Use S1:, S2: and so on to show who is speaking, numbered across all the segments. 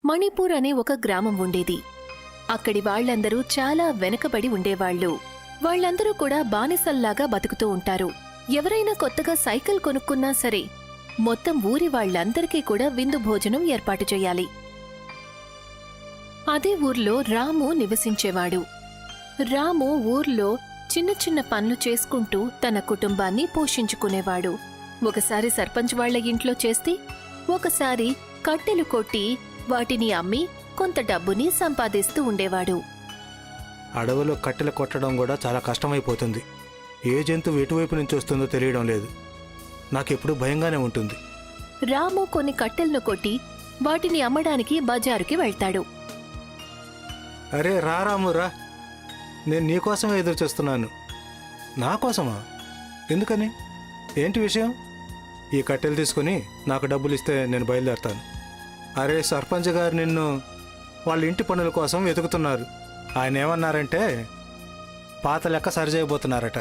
S1: మణిపూర్ అనే ఒక గ్రామం ఉండేది. అక్కడి వాళ్లందరూ చాలా వెనకబడి ఉండేవాళ్లు. వాళ్లందరూ కూడా బానిసల్లాగా బతుకుతూ ఉంటారు. ఎవరైనా కొత్తగా సైకిల్ కొనుక్కున్నా సరే మొత్తం ఊరి వాళ్లందరికీ కూడా విందు భోజనం ఏర్పాటు చేయాలి. అదే ఊర్లో రాము నివసించేవాడు. రాము ఊర్లో చిన్న చిన్న పనులు చేసుకుంటూ తన కుటుంబాన్ని పోషించుకునేవాడు. ఒకసారి సర్పంచ్ వాళ్ల ఇంట్లో చేస్తే, ఒకసారి కట్టెలు కొట్టి వాటిని అమ్మి కొంత డబ్బుని సంపాదిస్తూ ఉండేవాడు.
S2: అడవిలో కట్టెలు కొట్టడం కూడా చాలా కష్టమైపోతుంది. ఏ జంతువు ఎటువైపు నుంచి వస్తుందో తెలియడం లేదు. నాకెప్పుడు భయంగానే ఉంటుంది.
S1: రాము కొన్ని కట్టెలను కొట్టి వాటిని అమ్మడానికి బజారుకి వెళ్తాడు.
S2: అరే రా రాము రా, నేను నీకోసమే ఎదురు చూస్తున్నాను. నా కోసమా? ఎందుకని? ఏంటి విషయం? ఈ కట్టెలు తీసుకుని నాకు డబ్బులు ఇస్తే నేను బయలుదేరతాను. అరే సర్పంచ్ గారు నిన్ను వాళ్ళ ఇంటి పనుల కోసం వెతుకుతున్నారు. ఆయన ఏమన్నారంటే పాత లెక్క సరిచేయబోతున్నారట.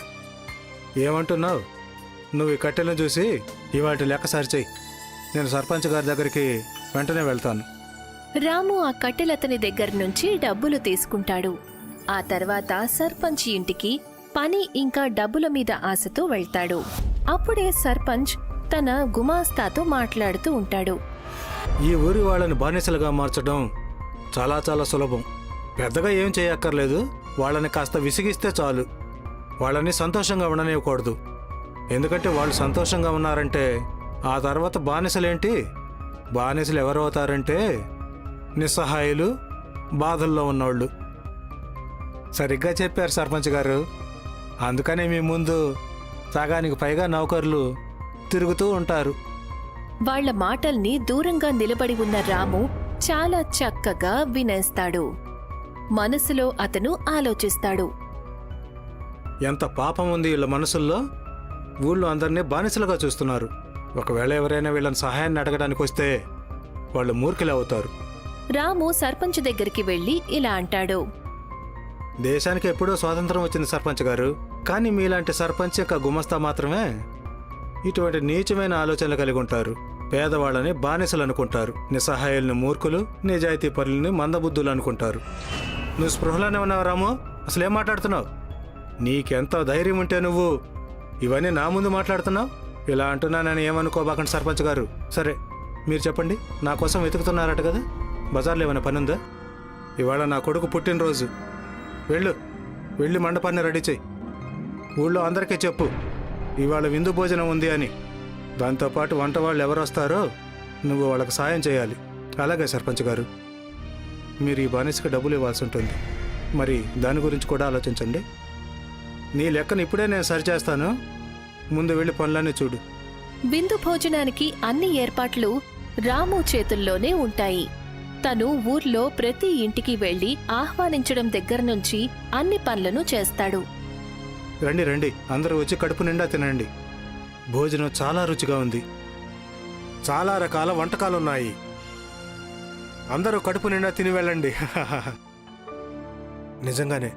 S2: ఏమంటున్నావు? నువ్వు ఈ కట్టెలను చూసి ఇవాటి లెక్క సరిచేయి. నేను సర్పంచ్ గారి దగ్గరికి వెంటనే వెళ్తాను.
S1: రాము ఆ కట్టెలతని దగ్గర నుంచి డబ్బులు తీసుకుంటాడు. ఆ తర్వాత సర్పంచ్ ఇంటికి పని ఇంకా డబ్బుల మీద ఆశతో వెళ్తాడు. అప్పుడే సర్పంచ్ తన గుమాస్తాతో మాట్లాడుతూ ఉంటాడు.
S2: ఈ ఊరి వాళ్ళని బానిసలుగా మార్చడం చాలా చాలా సులభం. పెద్దగా ఏం చేయక్కర్లేదు. వాళ్ళని కాస్త విసిగిస్తే చాలు. వాళ్ళని సంతోషంగా ఉండనివ్వకూడదు. ఎందుకంటే వాళ్ళు సంతోషంగా ఉన్నారంటే ఆ తర్వాత బానిసలేంటి? బానిసలు ఎవరవుతారంటే నిస్సహాయులు, బాధల్లో ఉన్నోళ్ళు. సరిగ్గా చెప్పారు సర్పంచ్ గారు. అందుకనే మీ ముందు సగానికి పైగా నౌకర్లు తిరుగుతూ ఉంటారు.
S1: వాళ్ల మాటల్ని దూరంగా నిలబడి ఉన్న రాము చాలా చక్కగా వినేస్తాడు. మనసులో అతను ఆలోచిస్తాడు.
S2: ఎంత పాపం ఉంది వీళ్ళ మనసుల్లో. ఊళ్ళో అందరినీ బానిసలుగా చూస్తున్నారు. ఒకవేళ ఎవరైనా వీళ్ళని సహాయాన్ని అడగడానికి వస్తే వాళ్ళు మూర్ఖులు అవుతారు.
S1: రాము సర్పంచ్ దగ్గరికి వెళ్లి ఇలా అంటాడు.
S2: దేశానికి ఎప్పుడో స్వాతంత్రం వచ్చింది సర్పంచ్ గారు. కానీ మీలాంటి సర్పంచ్ ఇంకా గుమస్తా మాత్రమే ఇటువంటి నీచమైన ఆలోచనలు కలిగి ఉంటారు. పేదవాళ్ళని బానిసలు అనుకుంటారు. నిస్సహాయుల్ని మూర్ఖులు, నిజాయితీ పరులని మందబుద్ధులు అనుకుంటారు. నువ్వు స్పృహలోనే ఉన్నావు రాము. అసలేం మాట్లాడుతున్నావు? నీకెంత ధైర్యం ఉంటే నువ్వు ఇవన్నీ నా ముందు మాట్లాడుతున్నావు? ఇలా అంటున్నానని ఏమనుకోబాకండి సర్పంచ్ గారు. సరే మీరు చెప్పండి. నా కోసం వెతుకుతున్నారట కదా, బజార్లో ఏమైనా పని ఉందా? ఇవాళ నా కొడుకు పుట్టినరోజు. వెళ్ళి మండపాన్ని రెడీ చేయి. ఊళ్ళో అందరికీ చెప్పు ఇవాళ విందు భోజనం ఉంది అని. దాంతోపాటు వంట వాళ్ళు ఎవరు వస్తారో నువ్వు వాళ్ళకి సాయం చేయాలి. అలాగే సర్పంచ్ గారు. మీరు ఈ బానిసకి డబ్బులు ఇవ్వాల్సి ఉంటుంది. మరి దాని గురించి కూడా ఆలోచించండి. నీ లెక్కను ఇప్పుడే నేను సరిచేస్తాను. ముందు వెళ్ళి పనులన్నీ చూడు.
S1: విందు భోజనానికి అన్ని ఏర్పాట్లు రాము చేతుల్లోనే ఉంటాయి. తను ఊర్లో ప్రతి ఇంటికి వెళ్లి ఆహ్వానించడం దగ్గర నుంచి అన్ని పనులను చేస్తాడు.
S2: రండి రండి, అందరూ వచ్చి కడుపు నిండా తినండి. భోజనం చాలా రుచిగా ఉంది. చాలా రకాల వంటకాలున్నాయి. అందరూ కడుపు నిండా తిని వెళ్ళండి. నిజంగానే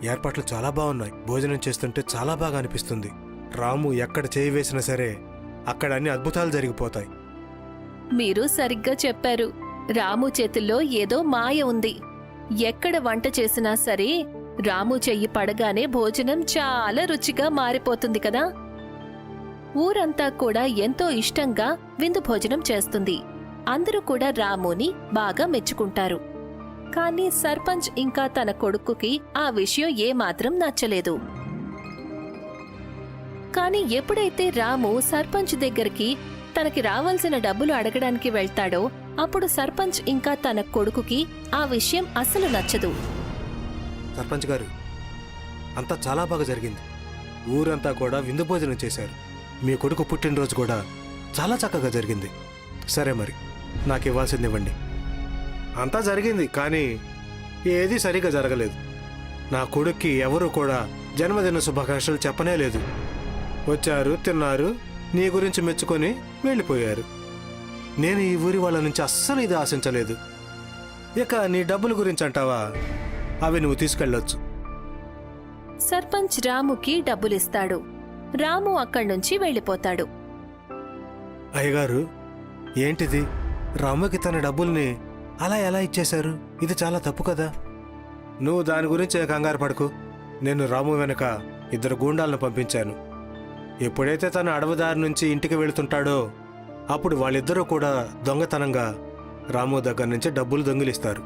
S2: ఏర్పాట్లు చాలా బాగున్నాయి. భోజనం చేస్తుంటే చాలా బాగా అనిపిస్తుంది. రాము ఎక్కడ చేయి వేసినా సరే అక్కడ అన్ని అద్భుతాలు జరిగిపోతాయి.
S1: మీరు సరిగ్గా చెప్పారు. రాము చేతుల్లో ఏదో మాయ ఉంది. ఎక్కడ వంట చేసినా సరే రాము చెయ్యి పడగానే భోజనం చాలా రుచిగా మారిపోతుంది కదా. ఊరంతా కూడా ఎంతో ఇష్టంగా విందు భోజనం చేస్తుంది. అందరూ కూడా రాముని బాగా మెచ్చుకుంటారు. కానీ సర్పంచ్ ఇంకా తన కొడుకుకి ఆ విషయం ఏమాత్రం నచ్చలేదు. కానీ ఎప్పుడైతే రాము సర్పంచ్ దగ్గరికి తనకి రావాల్సిన డబ్బులు అడగడానికి వెళ్తాడో అప్పుడు సర్పంచ్ ఇంకా తన కొడుకుకి ఆ విషయం అసలు నచ్చదు.
S2: సర్పంచ్ గారు, అంతా చాలా బాగా జరిగింది. ఊరంతా కూడా విందు భోజనం చేశారు. మీ కొడుకు పుట్టినరోజు కూడా చాలా చక్కగా జరిగింది. సరే మరి నాకు ఇవ్వాల్సింది ఇవ్వండి. అంతా జరిగింది, కానీ ఏదీ సరిగా జరగలేదు. నా కొడుక్కి ఎవరూ కూడా జన్మదిన శుభాకాంక్షలు చెప్పనే లేదు. వచ్చారు, తిన్నారు, నీ గురించి మెచ్చుకొని వెళ్ళిపోయారు. నేను ఈ ఊరి వాళ్ళ నుంచి అస్సలు ఇది ఆశించలేదు. ఇక నీ డబ్బుల గురించి అంటావా? అవి నువ్వు తీసుకెళ్ళొచ్చు.
S1: సర్పంచ్ రాముకి డబ్బులిస్తాడు. రాము అక్కడ్నుంచి వెళ్ళిపోతాడు.
S2: అయ్యగారు, ఏంటిది? రాముకి తన డబ్బుల్ని అలా ఎలా ఇచ్చేశారు? ఇది చాలా తప్పు కదా. నువ్వు దాని గురించి కంగారు పడకు. నేను రాము వెనక 2 గూండాలను పంపించాను. ఎప్పుడైతే తను అడవిదారి నుంచి ఇంటికి వెళుతుంటాడో అప్పుడు వాళ్ళిద్దరూ కూడా దొంగతనంగా రాము దగ్గర నుంచి డబ్బులు దొంగిలిస్తారు.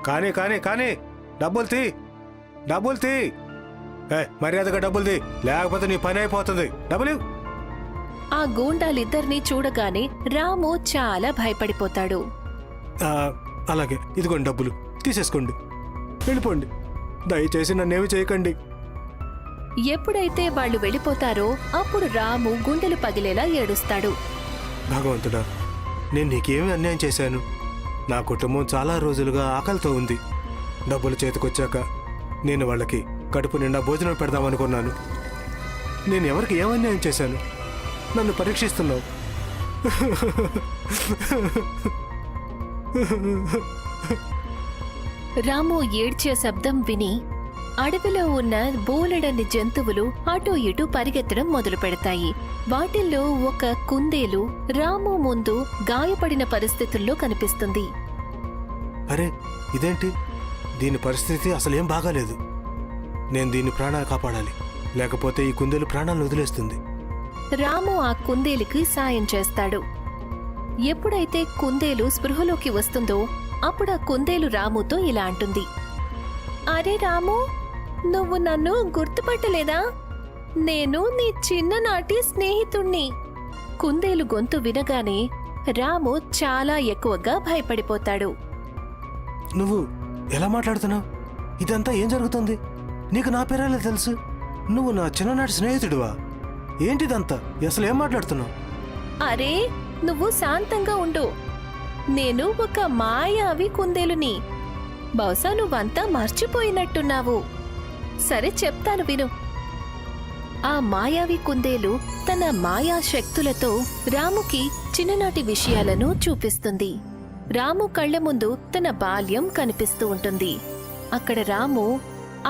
S2: కానీ కానీ కానీ డబ్బులు తీ మర్యాదగా డబ్బులు తీ, లేకపోతే నీ పని అయిపోతుంది. డబ్బులు.
S1: ఆ గూండాలిద్దరినీ చూడగానే రాము చాలా భయపడిపోతాడు.
S2: అలాగే, ఇదిగోండి డబ్బులు, తీసేసుకోండి, వెళ్ళిపోండి, దయచేసి నన్నేమి చేయకండి.
S1: ఎప్పుడైతే వాళ్ళు వెళ్ళిపోతారో అప్పుడు రాము గుండెలు పగిలేలా ఏడుస్తాడు.
S2: భగవంతుడా, నేను నీకేమి అన్యాయం చేశాను? నా కుటుంబం చాలా రోజులుగా ఆకలితో ఉంది. డబ్బులు చేతికొచ్చాక నేను వాళ్ళకి కడుపు నిండా భోజనం పెడదామనుకున్నాను. నేను ఎవరికి ఏం అన్యాయం చేశాను? నన్ను పరీక్షిస్తున్నావు.
S1: రాము ఏడ్చే శబ్దం విని అడవిలో ఉన్న బోలెడన్ని జంతువులు అటూ ఇటూ పరిగెత్తడం మొదలు పెడతాయి. వాటిల్లో ఒక కుందేలు రాము ముందు గాయపడిన పరిస్థితుల్లో కనిపిస్తుంది.
S2: అరే, ఇదేంటి? దీని పరిస్థితి అసలేం బాగాలేదు. నేను దీని ప్రాణాలు కాపాడాలి, లేకపోతే ఈ కుందేలు ప్రాణాలను వదిలేస్తుంది.
S1: రాము ఆ కుందేలుకి సాయం చేస్తాడు. ఎప్పుడైతే కుందేలు స్పృహలోకి వస్తుందో అప్పుడు ఆ కుందేలు రాముతో ఇలా అంటుంది. అరే రాము, నువ్వు నన్ను గుర్తుపట్టలేదా? నేను నీ చిన్ననాటి స్నేహితుణ్ణి. కుందేలు గొంతు వినగానే రాము చాలా ఎక్కువగా భయపడిపోతాడు.
S2: నువ్వు ఎలా మాట్లాడుతున్నావు? ఇదంతా ఏం జరుగుతుంది? నీకు నా పేరేలా తెలుసు? నువ్వు నా చిన్ననాటి స్నేహితుడివా? ఏంటిదంతా? అసలు ఏం మాట్లాడుతున్నావు?
S1: అరే, నువ్వు శాంతంగా ఉండు. నేను ఒక మాయావి కుందేలుని. బహుశా నువ్వంతా మర్చిపోయినట్టున్నావు. సరే, చెప్తాను విను. ఆ మాయావి కుందేలు తన మాయా శక్తులతో రాముకి చిన్ననాటి విషయాలను చూపిస్తుంది. రాము కళ్ళ ముందు తన బాల్యం కనిపిస్తూ ఉంటుంది. అక్కడ రాము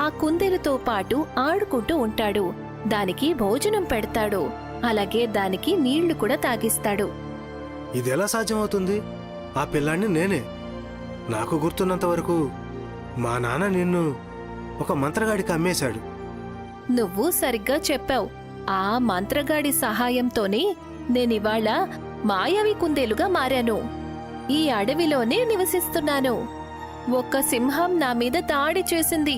S1: ఆ కుందేలుతో పాటు ఆడుకుంటూ ఉంటాడు. దానికి భోజనం పెడతాడు, అలాగే దానికి నీళ్లు కూడా తాగిస్తాడు.
S2: ఇదెలా సాధ్యమవుతుంది? ఆ పిల్లాన్ని నేనే. నాకు గుర్తున్నంత వరకు మా నాన్న నిన్ను ఒక మంత్రగాడికి అమ్మేశాడు.
S1: నువ్వు సరిగ్గా చెప్పావు. ఆ మంత్రగాడి సహాయంతోనే నేనివాళ మాయావి కుందేలుగా మారాను. ఈ అడవిలోనే నివసిస్తున్నాను. ఒక్క సింహం నా మీద దాడి చేసింది.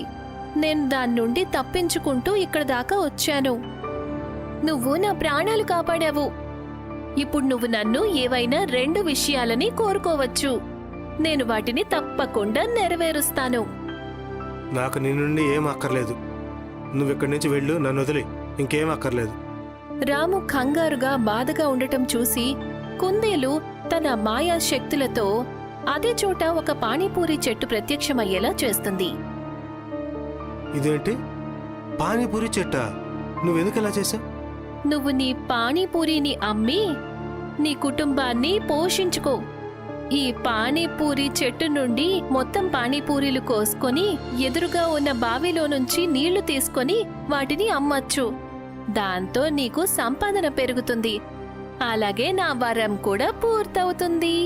S1: నేను దాని నుండి తప్పించుకుంటూ ఇక్కడ దాకా వచ్చాను. నువ్వు నా ప్రాణాలు కాపాడావు. ఇప్పుడు నువ్వు నన్ను ఏవైనా 2 విషయాలని కోరుకోవచ్చు. నేను వాటిని తప్పకుండా నెరవేరుస్తాను.
S2: నాకు నీ నుండి ఏం అక్కర్లేదు. నువ్విక్కడి నుంచి వెళ్ళు, నన్ను వదిలి. ఇంకేం అక్కర్లేదు.
S1: రాము కంగారుగా బాధగా ఉండటం చూసి కుందేలు తన మాయా శక్తులతో అదే చోట ఒక పానీపూరి చెట్టు ప్రత్యక్షమయ్యేలా చేస్తుంది.
S2: ఇదేంటి? పానీపూరి చెట్టా? నువ్వెందుకు ఇలా చేశావు?
S1: నువ్వు నీ పానీపూరిని అమ్మి నీ కుటుంబాన్ని పోషించుకో. ఈ పానీపూరి చెట్టు నుండి మొత్తం పానీపూరీలు కోసుకొని ఎదురుగా ఉన్న బావిలో నుంచి నీళ్లు తీసుకొని వాటిని అమ్మొచ్చు. దాంతో నీకు సంపాదన పెరుగుతుంది. అలాగే నా వరం కూడా పూర్తవుతుంది.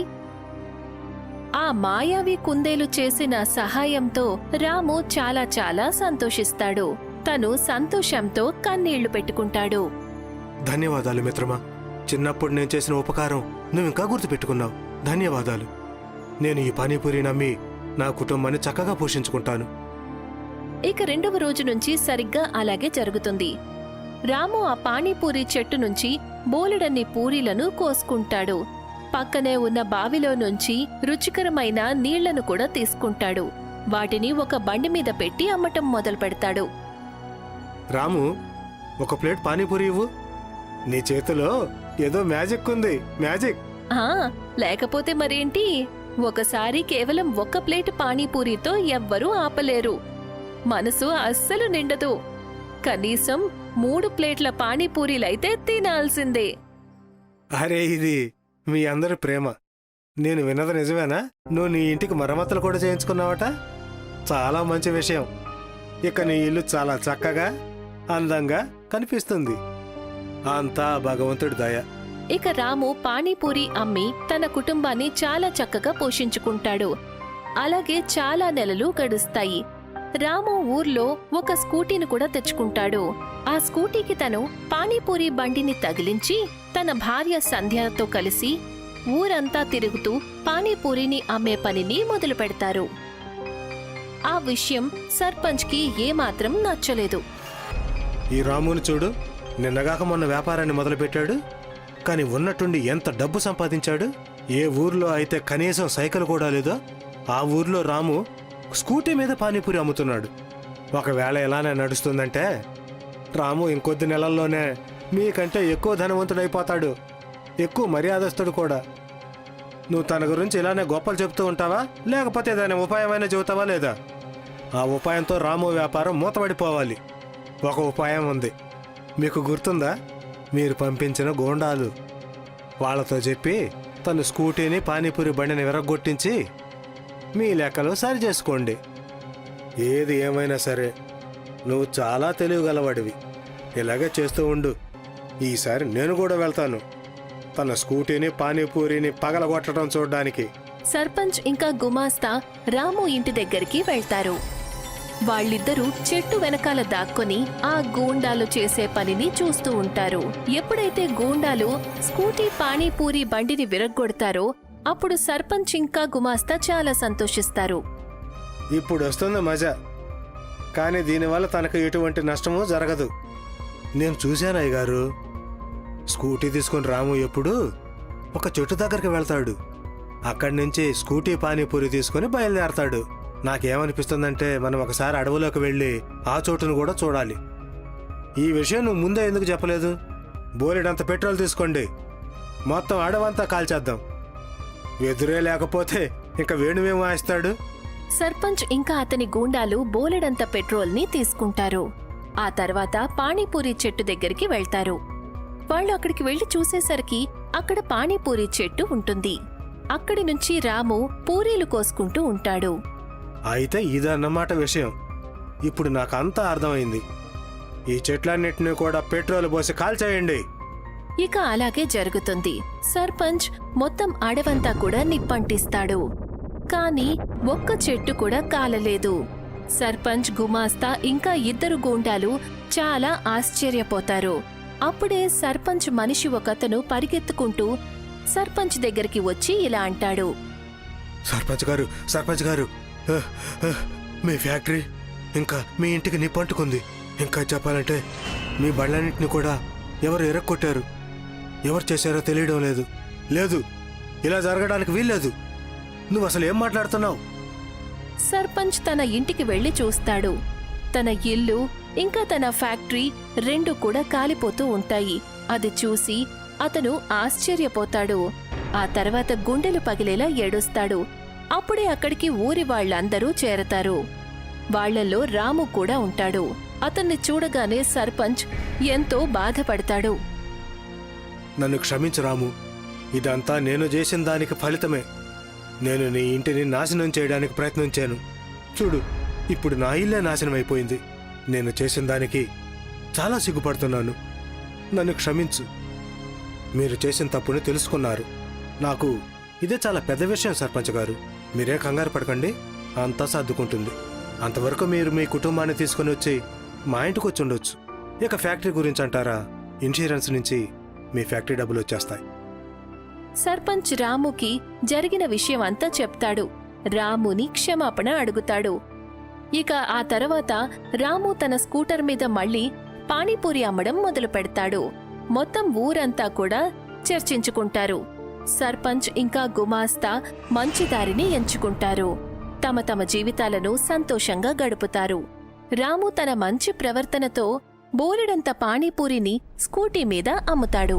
S1: ఆ మాయావి కుందేలు చేసిన సహాయంతో రాము చాలా చాలా సంతోషిస్తాడు. తను సంతోషంతో కన్నీళ్లు పెట్టుకుంటాడు.
S2: ధన్యవాదాలు మిత్రమా. చిన్నప్పుడు నేను చేసిన ఉపకారం నువ్వింకా గుర్తుపెట్టుకున్నావు. ధన్యవాదాలు. నేను ఈ పానీపూరి నమ్మి నా కుటుంబాన్ని చక్కగా పోషించుకుంటాను.
S1: ఇక 2వ రోజు నుంచి సరిగ్గా అలాగే జరుగుతుంది. రాము ఆ పానీపూరి చెట్టు నుంచి బోలెడన్ని పూరీలను కోసుకుంటాడు. పక్కనే ఉన్న బావిలో నుంచి రుచికరమైన నీళ్లను కూడా తీసుకుంటాడు. వాటిని ఒక బండి మీద పెట్టి అమ్మటం మొదలు పెడతాడు.
S2: రాము, ఒక ప్లేట్ పానీపూరి ఇవ్వు. నీ చేతిలో ఏదో మ్యాజిక్ ఉంది. మ్యాజిక్.
S1: లేకపోతే మరేంటి? ఒకసారి కేవలం 1 ప్లేట్ పానీపూరితో ఎవ్వరూ ఆపలేరు. మనసు అస్సలు నిండదు. కనీసం 3 ప్లేట్ల పానీపూరీలైతే తినాల్సిందే.
S2: అరే, ఇది మీ అందరి ప్రేమ. నేను విన్నది నిజమేనా? నువ్వు నీ ఇంటికి మరమ్మతులు కూడా చేయించుకున్నావట? చాలా మంచి విషయం. ఇక నీ ఇల్లు చాలా చక్కగా, అందంగా కనిపిస్తుంది. అంతా భగవంతుడి దయ.
S1: ఇక రాము పానీపూరి అమ్మి తన కుటుంబాన్ని చాలా చక్కగా పోషించుకుంటాడు. అలాగే చాలా నెలలు గడుస్తాయి. రాము ఊర్లో ఒక స్కూటీని కూడా తెచ్చుకుంటాడు. ఆ స్కూటీకి తను పానీపూరి బండిని తగిలించి తన భార్య సంధ్యతో కలిసి ఊరంతా తిరుగుతూ పానీపూరిని అమ్మే పనిని మొదలు పెడతారు. ఆ విషయం సర్పంచ్కి ఏమాత్రం నచ్చలేదు.
S2: ఈ రాముని చూడు, నిన్నగాక మొన్న వ్యాపారాన్ని మొదలుపెట్టాడు, కానీ ఉన్నట్టుండి ఎంత డబ్బు సంపాదించాడు. ఏ ఊర్లో అయితే కనీసం సైకిల్ కూడా లేదో ఆ ఊర్లో రాము స్కూటీ మీద పానీపూరి అమ్ముతున్నాడు. ఒకవేళ ఎలానే నడుస్తుందంటే రాము ఇంకొద్ది నెలల్లోనే మీకంటే ఎక్కువ ధనవంతుడైపోతాడు, ఎక్కువ మర్యాదస్తుడు కూడా. నువ్వు తన గురించి ఇలానే గొప్పలు చెప్తూ ఉంటావా, లేకపోతే దాని ఉపాయమైనా చెబుతావా లేదా? ఆ ఉపాయంతో రాము వ్యాపారం మూతపడిపోవాలి. ఒక ఉపాయం ఉంది, మీకు గుర్తుందా? మీరు పంపించిన గూండాలు. వాళ్ళతో చెప్పి తను స్కూటీని పానీపూరి బండిని విరగొట్టించి మీ లెక్కలు సరి చేసుకోండి. ఏది ఏమైనా సరే నువ్వు చాలా తెలివిగలవాడివి, ఇలాగే చేస్తూ ఉండు. ఈసారి నేను కూడా వెళ్తాను తన స్కూటీని పానీపూరిని పగలగొట్టడం చూడ్డానికి.
S1: సర్పంచ్ ఇంకా గుమాస్తా రాము ఇంటి దగ్గరికి వెళ్తారు. వాళ్ళిద్దరూ చెట్టు వెనకాల దాక్కొని ఆ గూండాలు చేసే పనిని చూస్తూ ఉంటారు. ఎప్పుడైతే గూండాలు స్కూటీ పానీపూరి బండిని విరగ్గొడతారో అప్పుడు సర్పంచ్ ఇంకా గుమాస్తా చాలా సంతోషిస్తారు.
S2: ఇప్పుడు వస్తుంది మజా, కానీ దీనివల్ల తనకు ఎటువంటి నష్టమూ జరగదు. నేను చూశాను అయ్యగారు, స్కూటీ తీసుకుని రాము ఎప్పుడు ఒక చెట్టు దగ్గరికి వెళ్తాడు, అక్కడి నుంచి స్కూటీ పానీపూరి తీసుకుని బయలుదేరతాడు. నాకేమనిపిస్తుందంటే మనం ఒకసారి అడవులోకి వెళ్ళి ఆ చోటును కూడా చూడాలి. ఈ విషయం నువ్వు ముందే ఎందుకు చెప్పలేదు? బోలెడంత పెట్రోల్ తీసుకోండి, మొత్తం అడవంతా కాల్చేద్దాం. ఎదురే లేకపోతే ఇంకా వేణువేం వాయిస్తాడు?
S1: సర్పంచ్ ఇంకా అతని గూండాలు బోలెడంత పెట్రోల్ని తీసుకుంటారు. ఆ తర్వాత పానీపూరి చెట్టు దగ్గరికి వెళ్తారు. వాళ్ళు అక్కడికి వెళ్లి చూసేసరికి అక్కడ పానీపూరి చెట్టు ఉంటుంది. అక్కడి నుంచి రాము పూరీలు కోసుకుంటూ ఉంటాడు.
S2: అయితే ఇదన్నమాట విషయం. ఇప్పుడు నాకంతా అర్థమైంది. ఈ చెట్లన్నిటినీ కూడా పెట్రోల్ పోసి కాల్చేయండి.
S1: ఇక అలాగే జరుగుతుంది. సర్పంచ్ మొత్తం అడవంతా కూడా నిప్పంటిస్తాడు, కాని ఒక్క చెట్టు కూడా కాలలేదు. సర్పంచ్, గుమాస్తా ఇంకా ఇద్దరు గూండాలు చాలా ఆశ్చర్యపోతారు. అప్పుడే సర్పంచ్ మనిషి ఒకతను పరిగెత్తుకుంటూ సర్పంచ్ దగ్గరికి వచ్చి ఇలా అంటాడు.
S2: సర్పంచ్ గారు, మీ ఫ్యాక్టరీ ఇంకా మీ ఇంటికి నిప్పంటుకుంది. ఇంకా చెప్పాలంటే మీ బళ్ళన్నింటినీ కూడా ఎవరు ఎరక్కొట్టారు, ఎవరు చేశారో తెలియడం లేదు. లేదు, ఇలా జరగడానికి వీల్లేదు. నువ్వు అసలు ఏం మాట్లాడుతున్నావు?
S1: సర్పంచ్ తన ఇంటికి వెళ్లి చూస్తాడు. తన ఇల్లు ఇంకా తన ఫ్యాక్టరీ రెండు కూడా కాలిపోతూ ఉంటాయి. అది చూసి అతను ఆశ్చర్యపోతాడు. ఆ తర్వాత గుండెలు పగిలేలా ఏడుస్తాడు. అప్పుడే అక్కడికి ఊరి వాళ్ళందరూ చేరతారు. వాళ్లలో రాము కూడా ఉంటాడు. అతన్ని చూడగానే సర్పంచ్ ఎంతో బాధపడతాడు.
S2: నన్ను క్షమించు రాము, ఇదంతా నేను చేసిన దానికి ఫలితమే. నేను నీ ఇంటిని నాశనం చేయడానికి ప్రయత్నించాను. చూడు, ఇప్పుడు నా ఇల్లే నాశనం అయిపోయింది. నేను చేసిన దానికి చాలా సిగ్గుపడుతున్నాను. నన్ను క్షమించు. మీరు చేసిన తప్పుని తెలుసుకున్నారు. నాకు ఇదే చాలా పెద్ద విషయం సర్పంచ్ గారు. మీరే కంగారు పడకండి, అంతా సర్దుకుంటుంది. అంతవరకు మీరు మీ కుటుంబాన్ని తీసుకుని వచ్చి మా ఇంటికి వచ్చి ఉండొచ్చు. ఇక ఫ్యాక్టరీ గురించి అంటారా, ఇన్సూరెన్స్ నుంచి మీ ఫ్యాక్టరీ డబ్బులు వచ్చేస్తాయి.
S1: సర్పంచ్ రాముకి జరిగిన విషయం అంతా చెప్తాడు. రాముని క్షమాపణ అడుగుతాడు. ఇక ఆ తర్వాత రాము తన స్కూటర్ మీద మళ్ళీ పానీపూరి అమ్మడం మొదలు పెడతాడు. మొత్తం ఊరంతా కూడా చర్చించుకుంటారు. సర్పంచ్ ఇంకా గుమాస్తా మంచి దారిని ఎంచుకుంటారు. తమ తమ జీవితాలను సంతోషంగా గడుపుతారు. రాము తన మంచి ప్రవర్తనతో బోలెడంత పానీపూరిని స్కూటీ మీద అమ్ముతాడు.